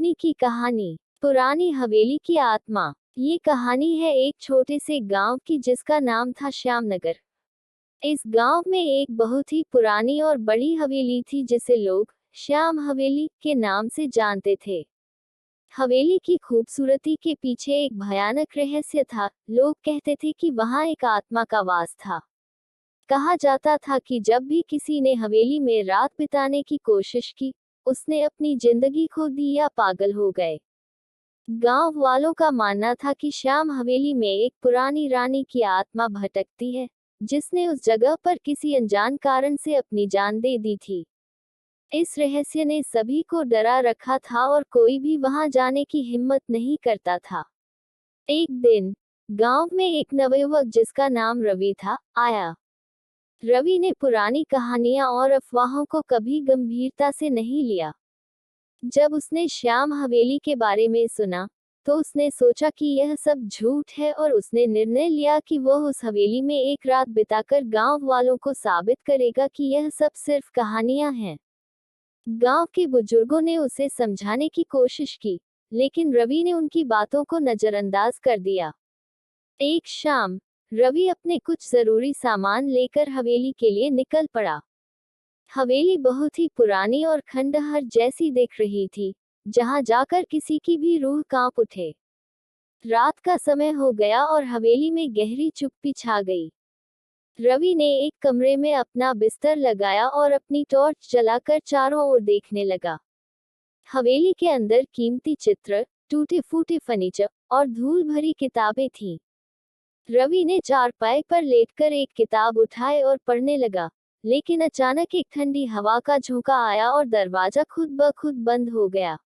रोशनी की कहानी। पुरानी हवेली की आत्मा। ये कहानी है एक छोटे से गांव की जिसका नाम था श्यामनगर। इस गांव में एक बहुत ही पुरानी और बड़ी हवेली थी जिसे लोग श्याम हवेली के नाम से जानते थे। हवेली की खूबसूरती के पीछे एक भयानक रहस्य था। लोग कहते थे कि वहां एक आत्मा का वास था। कहा जाता था कि जब भी किसी ने हवेली में रात बिताने की कोशिश की, उसने अपनी जिंदगी खो दी या पागल हो गए। गांव वालों का मानना था कि श्याम हवेली में एक पुरानी रानी की आत्मा भटकती है, जिसने उस जगह पर किसी अनजान कारण से अपनी जान दे दी थी। इस रहस्य ने सभी को डरा रखा था और कोई भी वहां जाने की हिम्मत नहीं करता था। एक दिन गांव में एक नवयुवक जिसका नाम रवि था, आया। रवि ने पुरानी कहानियां और अफवाहों को कभी गंभीरता से नहीं लिया। जब उसने श्याम हवेली के बारे में सुना, तो उसने सोचा कि यह सब झूठ है और उसने निर्णय लिया कि वह उस हवेली में एक रात बिताकर गांव वालों को साबित करेगा कि यह सब सिर्फ कहानियां हैं। गांव के बुजुर्गों ने उसे समझाने की कोशिश की, लेकिन रवि ने उनकी बातों को नजरअंदाज कर दिया। एक शाम रवि अपने कुछ जरूरी सामान लेकर हवेली के लिए निकल पड़ा। हवेली बहुत ही पुरानी और खंडहर जैसी दिख रही थी, जहां जाकर किसी की भी रूह कांप उठे। रात का समय हो गया और हवेली में गहरी चुप्पी छा गई। रवि ने एक कमरे में अपना बिस्तर लगाया और अपनी टॉर्च जलाकर चारों ओर देखने लगा। हवेली के अंदर कीमती चित्र, टूटे फूटे फर्नीचर और धूल भरी किताबें थीं। रवि ने चारपाई पर लेटकर एक किताब उठाए और पढ़ने लगा, लेकिन अचानक एक ठंडी हवा का झोंका आया और दरवाजा खुद ब खुद बंद हो गया।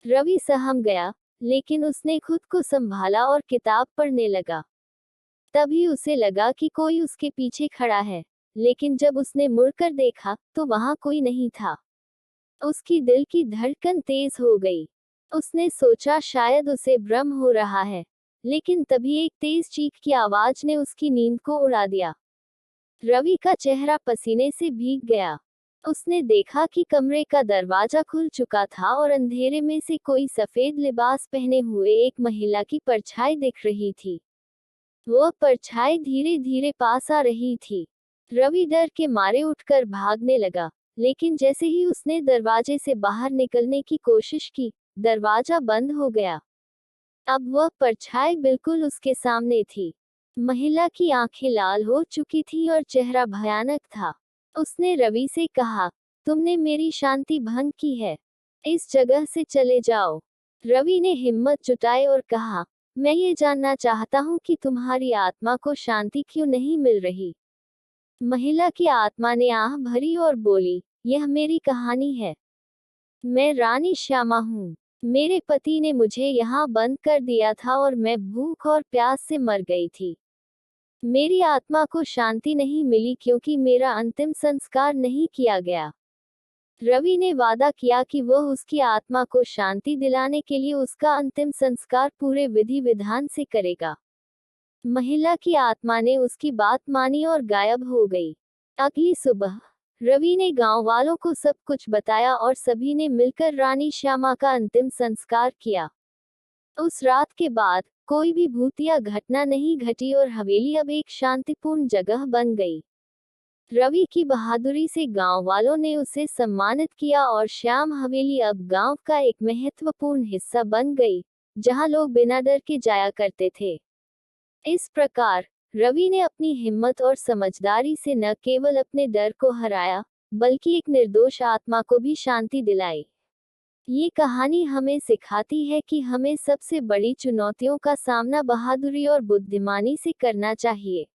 रवि सहम गया, लेकिन उसने खुद को संभाला और किताब पढ़ने लगा। तभी उसे लगा कि कोई उसके पीछे खड़ा है, लेकिन जब उसने मुड़कर देखा, तो वहां कोई नहीं था। उसकी दिल की धड़कन तेज हो गई। उसने सोचा शायद उसे भ्रम हो रहा है, लेकिन तभी एक तेज चीख की आवाज ने उसकी नींद को उड़ा दिया। रवि का चेहरा पसीने से भीग गया। उसने देखा कि कमरे का दरवाजा खुल चुका था और अंधेरे में से कोई सफेद लिबास पहने हुए एक महिला की परछाई दिख रही थी। वह परछाई धीरे धीरे पास आ रही थी। रवि डर के मारे उठकर भागने लगा, लेकिन जैसे ही उसने दरवाजे से बाहर निकलने की कोशिश की, दरवाजा बंद हो गया। अब वह परछाई बिल्कुल उसके सामने थी। महिला की आंखें लाल हो चुकी थी और चेहरा भयानक था। उसने रवि से कहा, तुमने मेरी शांति भंग की है। इस जगह से चले जाओ। रवि ने हिम्मत जुटाई और कहा, मैं ये जानना चाहता हूँ कि तुम्हारी आत्मा को शांति क्यों नहीं मिल रही। महिला की आत्मा ने आह भरी और बोली, यह मेरी कहानी है। मैं रानी श्यामा हूँ। मेरे पति ने मुझे यहाँ बंद कर दिया था और मैं भूख और प्यास से मर गई थी। मेरी आत्मा को शांति नहीं मिली क्योंकि मेरा अंतिम संस्कार नहीं किया गया। रवि ने वादा किया कि वह उसकी आत्मा को शांति दिलाने के लिए उसका अंतिम संस्कार पूरे विधि विधान से करेगा। महिला की आत्मा ने उसकी बात मानी और गायब हो गई। अगली सुबह रवि ने गांव वालों को सब कुछ बताया और सभी ने मिलकर रानी श्यामा का अंतिम संस्कार किया। उस रात के बाद कोई भी भूतिया घटना नहीं घटी और हवेली अब एक शांतिपूर्ण जगह बन गई। रवि की बहादुरी से गांव वालों ने उसे सम्मानित किया और श्याम हवेली अब गांव का एक महत्वपूर्ण हिस्सा बन गई, जहां लोग बिना डर के जाया करते थे। इस प्रकार रवि ने अपनी हिम्मत और समझदारी से न केवल अपने डर को हराया, बल्कि एक निर्दोष आत्मा को भी शांति दिलाई। ये कहानी हमें सिखाती है कि हमें सबसे बड़ी चुनौतियों का सामना बहादुरी और बुद्धिमानी से करना चाहिए।